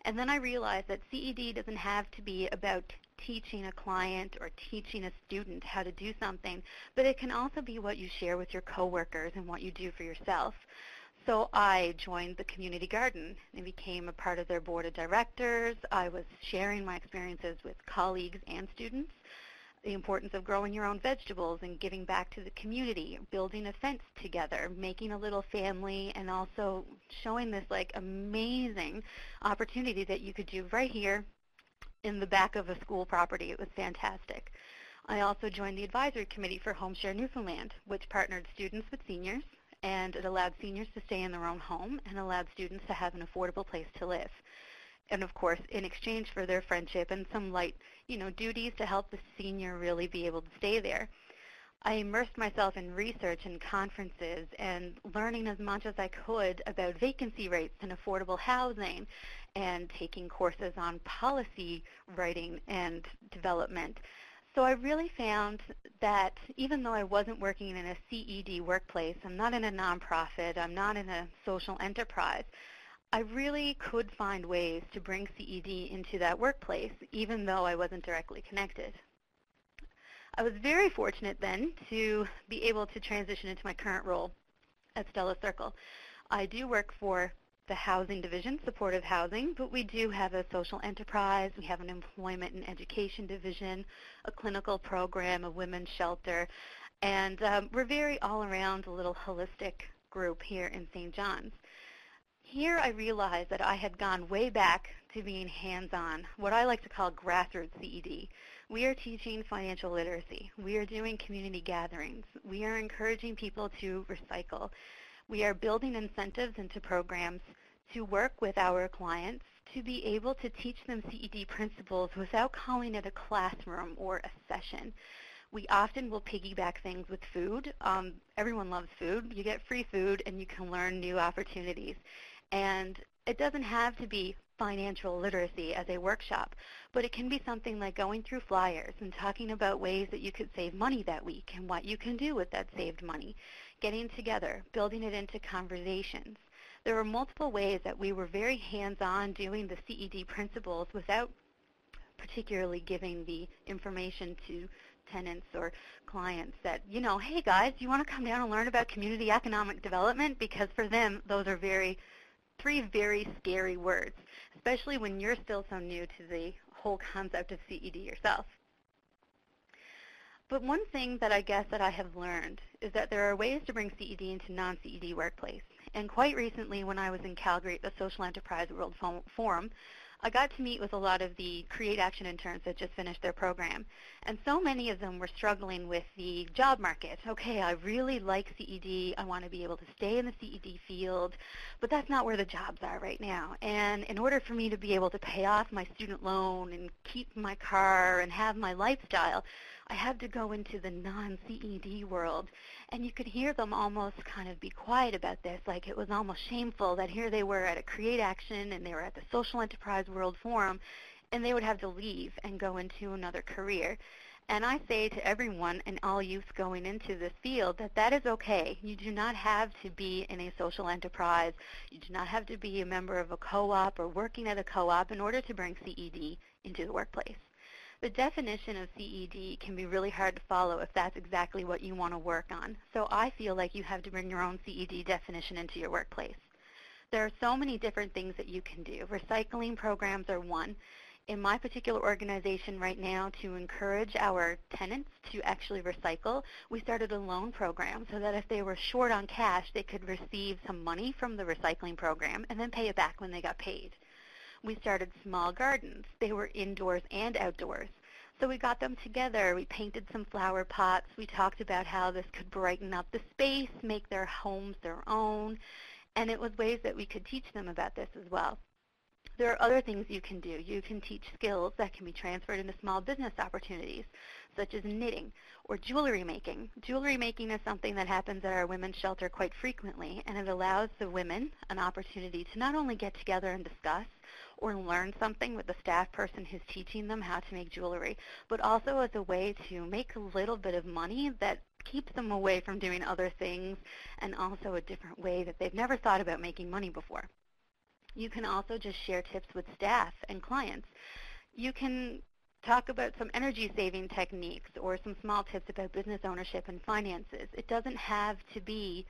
And then I realized that CED doesn't have to be about teaching a client or teaching a student how to do something, but it can also be what you share with your coworkers and what you do for yourself. So I joined the community garden and became a part of their board of directors. I was sharing my experiences with colleagues and students, the importance of growing your own vegetables and giving back to the community, building a fence together, making a little family, and also showing this like amazing opportunity that you could do right here in the back of a school property. It was fantastic. I also joined the advisory committee for Home Share Newfoundland, which partnered students with seniors, and it allowed seniors to stay in their own home and allowed students to have an affordable place to live. And of course, in exchange for their friendship and some light, duties to help the senior really be able to stay there, I immersed myself in research and conferences and learning as much as I could about vacancy rates and affordable housing and taking courses on policy writing and development. So I really found that even though I wasn't working in a CED workplace, I'm not in a nonprofit, I'm not in a social enterprise, I really could find ways to bring CED into that workplace, even though I wasn't directly connected. I was very fortunate then to be able to transition into my current role at Stella Circle. I do work for the housing division, supportive housing, but we do have a social enterprise, we have an employment and education division, a clinical program, a women's shelter, and we're very all around a little holistic group here in St. John's. Here I realized that I had gone way back to being hands-on, what I like to call grassroots CED. We are teaching financial literacy. We are doing community gatherings. We are encouraging people to recycle. We are building incentives into programs to work with our clients to be able to teach them CED principles without calling it a classroom or a session. We often will piggyback things with food. Everyone loves food. You get free food and you can learn new opportunities. And it doesn't have to be financial literacy as a workshop, but it can be something like going through flyers and talking about ways that you could save money that week and what you can do with that saved money, getting together, building it into conversations. There were multiple ways that we were very hands-on doing the CED principles without particularly giving the information to tenants or clients that, hey guys, you want to come down and learn about community economic development? Because for them, those are three very scary words, especially when you're still so new to the whole concept of CED yourself. But one thing that I guess that I have learned is that there are ways to bring CED into non-CED workplace. And quite recently when I was in Calgary at the Social Enterprise World Forum, I got to meet with a lot of the Create Action interns that just finished their program. And so many of them were struggling with the job market. Okay, I really like CED. I want to be able to stay in the CED field, but that's not where the jobs are right now. And in order for me to be able to pay off my student loan and keep my car and have my lifestyle, I had to go into the non-CED world. And you could hear them almost kind of be quiet about this, like it was almost shameful that here they were at a Create Action and they were at the Social Enterprise World Forum, and they would have to leave and go into another career. And I say to everyone and all youth going into this field that that is okay. You do not have to be in a social enterprise. You do not have to be a member of a co-op or working at a co-op in order to bring CED into the workplace. The definition of CED can be really hard to follow if that's exactly what you want to work on. So I feel like you have to bring your own CED definition into your workplace. There are so many different things that you can do. Recycling programs are one. In my particular organization right now, to encourage our tenants to actually recycle, we started a loan program so that if they were short on cash, they could receive some money from the recycling program and then pay it back when they got paid. We started small gardens. They were indoors and outdoors. So we got them together. We painted some flower pots. We talked about how this could brighten up the space, make their homes their own, and it was ways that we could teach them about this as well. There are other things you can do. You can teach skills that can be transferred into small business opportunities, such as knitting or jewelry making. Jewelry making is something that happens at our women's shelter quite frequently, and it allows the women an opportunity to not only get together and discuss or learn something with the staff person who's teaching them how to make jewelry, but also as a way to make a little bit of money that keeps them away from doing other things, and also a different way that they've never thought about making money before. You can also just share tips with staff and clients. You can talk about some energy saving techniques or some small tips about business ownership and finances. It doesn't have to be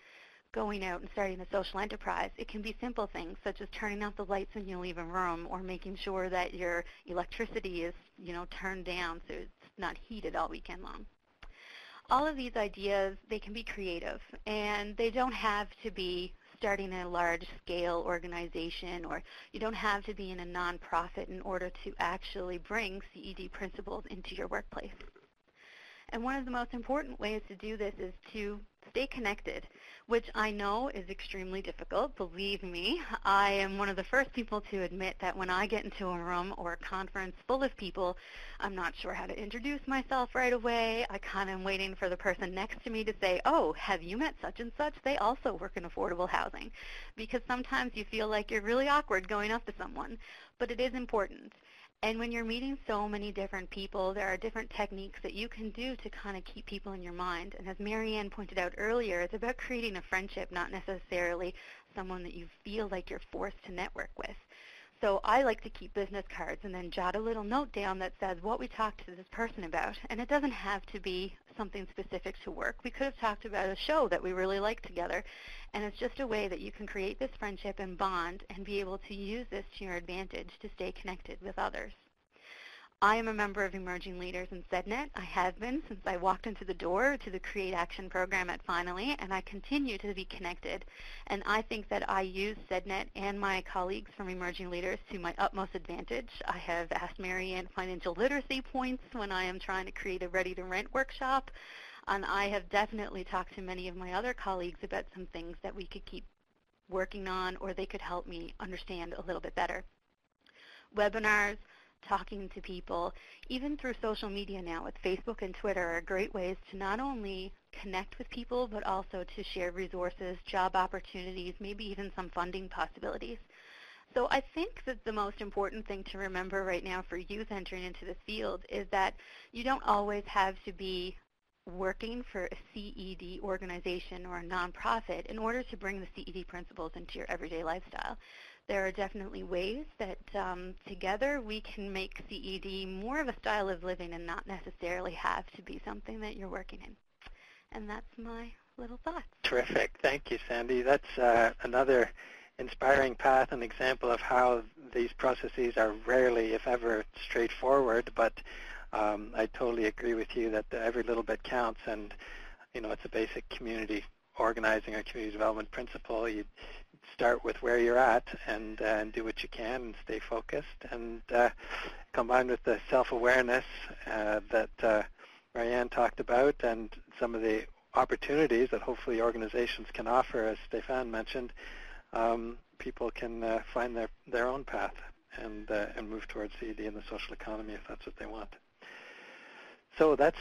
going out and starting a social enterprise. It can be simple things such as turning off the lights when you leave a room, or making sure that your electricity is, turned down so it's not heated all weekend long. All of these ideas, they can be creative, and they don't have to be starting a large-scale organization, or you don't have to be in a nonprofit in order to actually bring CED principles into your workplace. And one of the most important ways to do this is to stay connected, which I know is extremely difficult. Believe me, I am one of the first people to admit that when I get into a room or a conference full of people, I'm not sure how to introduce myself right away. I kind of am waiting for the person next to me to say, oh, have you met such and such? They also work in affordable housing. Because sometimes you feel like you're really awkward going up to someone, but it is important. And when you're meeting so many different people, there are different techniques that you can do to kind of keep people in your mind. And as Maryann pointed out earlier, it's about creating a friendship, not necessarily someone that you feel like you're forced to network with. So I like to keep business cards and then jot a little note down that says what we talked to this person about. And it doesn't have to be something specific to work. We could have talked about a show that we really like together. And it's just a way that you can create this friendship and bond and be able to use this to your advantage to stay connected with others. I am a member of Emerging Leaders in CCEDNet. I have been since I walked into the door to the Create Action program at Finally, and I continue to be connected. And I think that I use CCEDNet and my colleagues from Emerging Leaders to my utmost advantage. I have asked Maryann financial literacy points when I am trying to create a ready-to-rent workshop, and I have definitely talked to many of my other colleagues about some things that we could keep working on, or they could help me understand a little bit better. Webinars, talking to people, even through social media now with Facebook and Twitter, are great ways to not only connect with people, but also to share resources, job opportunities, maybe even some funding possibilities. So I think that the most important thing to remember right now for youth entering into this field is that you don't always have to be working for a CED organization or a nonprofit in order to bring the CED principles into your everyday lifestyle. There are definitely ways that together we can make CED more of a style of living and not necessarily have to be something that you're working in. And that's my little thoughts. Terrific. Thank you, Sandy. That's another inspiring path and example of how these processes are rarely, if ever, straightforward, but I totally agree with you that every little bit counts, and it's a basic community organizing or community development principle. You start with where you're at and do what you can and stay focused, and combined with the self-awareness that Maryann talked about and some of the opportunities that hopefully organizations can offer, as Stefan mentioned, people can find their own path and move towards CED and the social economy if that's what they want. So that's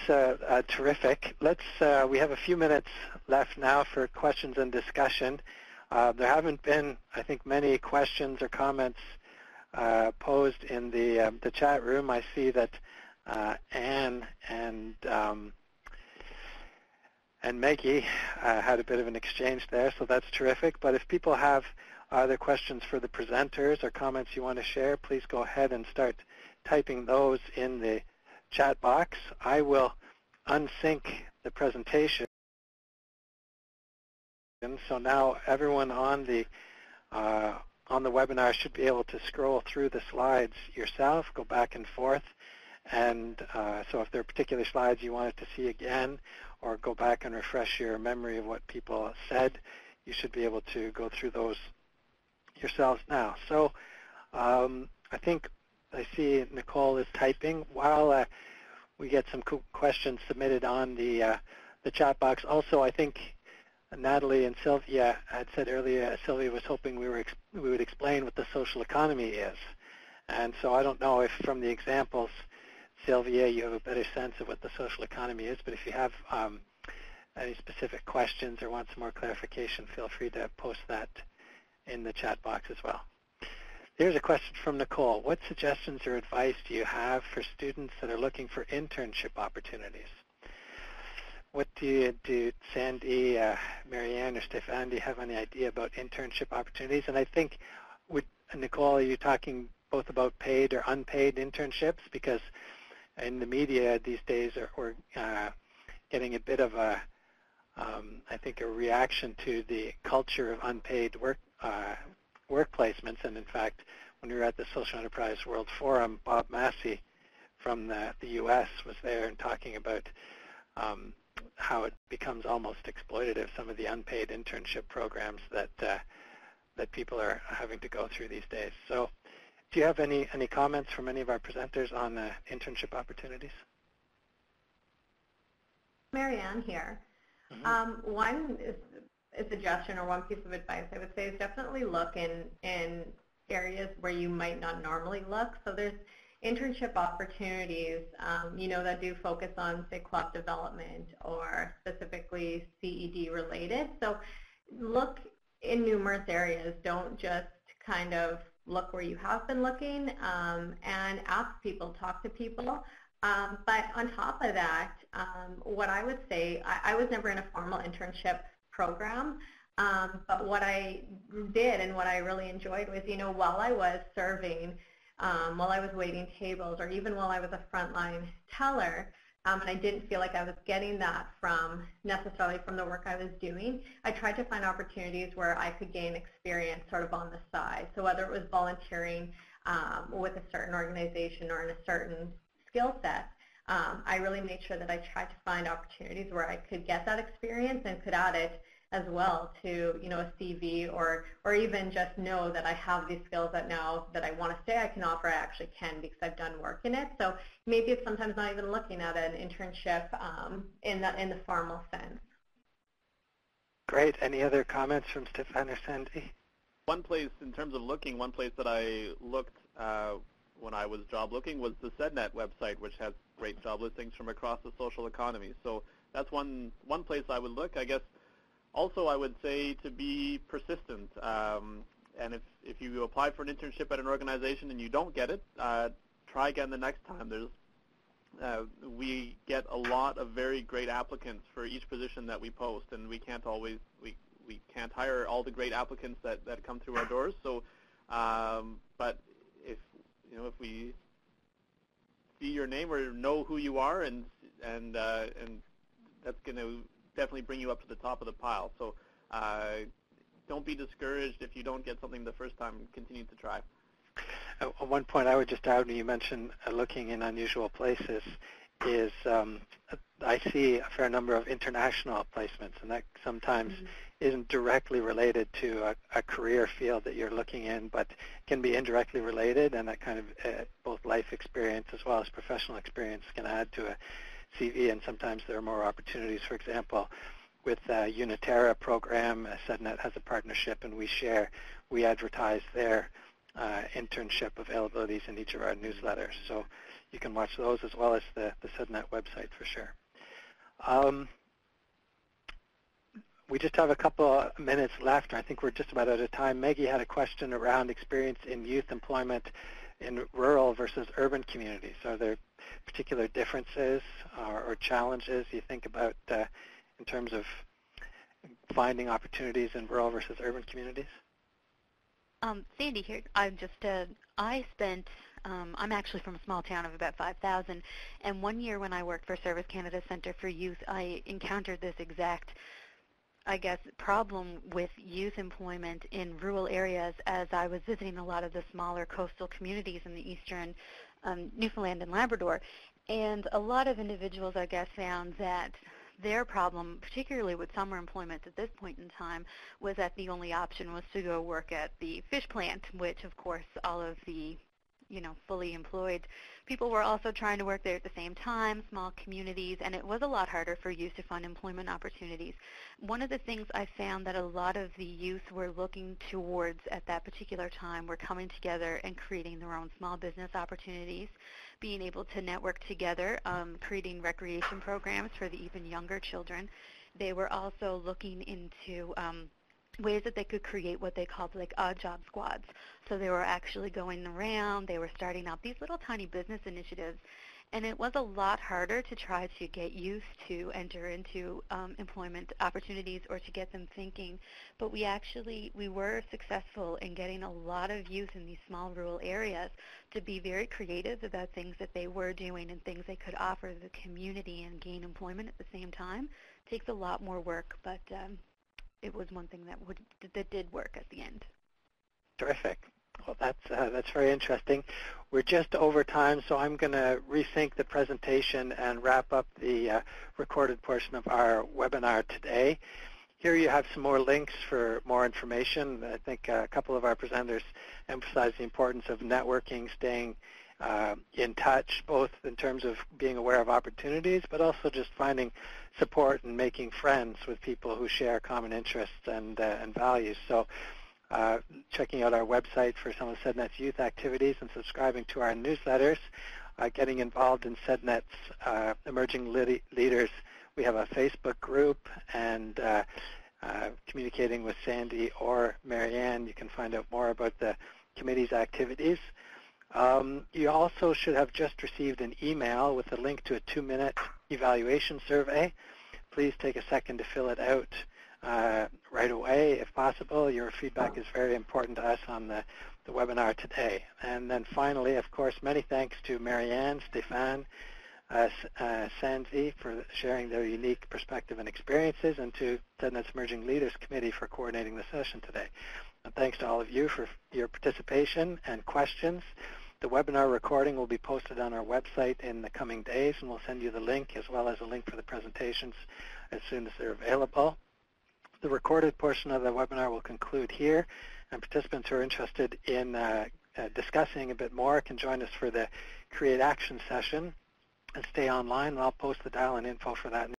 terrific. We have a few minutes left now for questions and discussion. There haven't been, I think, many questions or comments posed in the chat room. I see that Anne and Maggie had a bit of an exchange there, so that's terrific. But if people have other questions for the presenters or comments you want to share, please go ahead and start typing those in the chat box. I will unsync the presentation. So now everyone on the webinar should be able to scroll through the slides yourself, go back and forth, and so if there are particular slides you wanted to see again or go back and refresh your memory of what people said, you should be able to go through those yourselves now. So I think I see Nicole is typing while we get some questions submitted on the chat box. Also, I think Natalie and Sylvia had said earlier, Sylvia was hoping we would explain what the social economy is. And so I don't know if from the examples, Sylvia, you have a better sense of what the social economy is, but if you have any specific questions or want some more clarification, feel free to post that in the chat box as well. Here's a question from Nicole. What suggestions or advice do you have for students that are looking for internship opportunities? What do you do, Sandy, Maryann, or Stefan, do you have any idea about internship opportunities? And I think, Nicole, are you talking both about paid or unpaid internships? Because in the media these days we're getting a bit of a, I think, a reaction to the culture of unpaid work placements. And in fact, when we were at the Social Enterprise World Forum, Bob Massey from the U.S. was there and talking about how it becomes almost exploitative, some of the unpaid internship programs that people are having to go through these days. So do you have any comments from any of our presenters on internship opportunities? Maryann here. Mm-hmm. One suggestion or one piece of advice I would say is definitely look in areas where you might not normally look. So there's internship opportunities, that do focus on, say, club development or specifically CED related. So look in numerous areas. Don't just kind of look where you have been looking, and ask people, talk to people. But on top of that, what I would say, I was never in a formal internship program, but what I did and what I really enjoyed was, while I was serving, while I was waiting tables, or even while I was a frontline teller, and I didn't feel like I was getting that necessarily from the work I was doing, I tried to find opportunities where I could gain experience sort of on the side. So whether it was volunteering with a certain organization or in a certain skill set, I really made sure that I tried to find opportunities where I could get that experience and could add it as well to a CV, or even just know that I have these skills that now that I want to say I can offer, I actually can because I've done work in it. So maybe it's sometimes not even looking at an internship in the formal sense. Great. Any other comments from Stefan or Sandy? One place, in terms of looking, one place that I looked when I was job looking was the CCEDNet website, which has great job listings from across the social economy. So that's one place I would look. I guess also I would say to be persistent. And if you apply for an internship at an organization and you don't get it, try again the next time. We get a lot of very great applicants for each position that we post, and we can't always we can't hire all the great applicants that come through our doors. So, but if we see your name or know who you are, and that's going to definitely bring you up to the top of the pile. So don't be discouraged if you don't get something the first time. Continue to try. One point I would just add when you mentioned looking in unusual places is I see a fair number of international placements, and that sometimes isn't directly related to a career field that you're looking in, but can be indirectly related, and that kind of both life experience as well as professional experience can add to a CV, and sometimes there are more opportunities. For example, with the Unitera program, CCEDNet has a partnership, and we advertise their internship availabilities in each of our newsletters. So you can watch those as well as the CCEDNet website for sure. We just have a couple of minutes left. I think we're just about out of time. Maggie had a question around experience in youth employment in rural versus urban communities. Are there particular differences or challenges you think about in terms of finding opportunities in rural versus urban communities? Sandy here. I'm actually from a small town of about 5,000, and one year when I worked for Service Canada Centre for Youth, I encountered this exact, I guess, problem with youth employment in rural areas as I was visiting a lot of the smaller coastal communities in the eastern Newfoundland and Labrador. And a lot of individuals, I guess, found that their problem, particularly with summer employment at this point in time, was that the only option was to go work at the fish plant, which, of course, all of the fully employed. People were also trying to work there at the same time, small communities, and it was a lot harder for youth to find employment opportunities. One of the things I found that a lot of the youth were looking towards at that particular time were coming together and creating their own small business opportunities, being able to network together, creating recreation programs for the even younger children. They were also looking into ways that they could create what they called like odd job squads. So they were actually going around, they were starting out these little tiny business initiatives, and it was a lot harder to try to get youth to enter into employment opportunities or to get them thinking. But we were successful in getting a lot of youth in these small rural areas to be very creative about things that they were doing and things they could offer the community and gain employment at the same time. It takes a lot more work, but it was one thing that did work at the end. Terrific. Well, that's very interesting. We're just over time, so I'm going to resync the presentation and wrap up the recorded portion of our webinar today. Here you have some more links for more information. I think a couple of our presenters emphasized the importance of networking, staying in touch, both in terms of being aware of opportunities, but also just finding support and making friends with people who share common interests and values. So checking out our website for some of CCEDNet's youth activities and subscribing to our newsletters, getting involved in CCEDNet's Emerging Leaders. We have a Facebook group, and communicating with Sandy or Maryann, you can find out more about the committee's activities. You also should have just received an email with a link to a 2-minute evaluation survey. Please take a second to fill it out right away, if possible. Your feedback is very important to us on the webinar today. And then finally, of course, many thanks to Maryann, Stefan, Sanzi for sharing their unique perspective and experiences, and to CCEDNet's Emerging Leaders Committee for coordinating the session today. And thanks to all of you for your participation and questions. The webinar recording will be posted on our website in the coming days, and we'll send you the link as well as a link for the presentations as soon as they're available. The recorded portion of the webinar will conclude here, and participants who are interested in discussing a bit more can join us for the Create Action session and stay online, and I'll post the dial-in info for that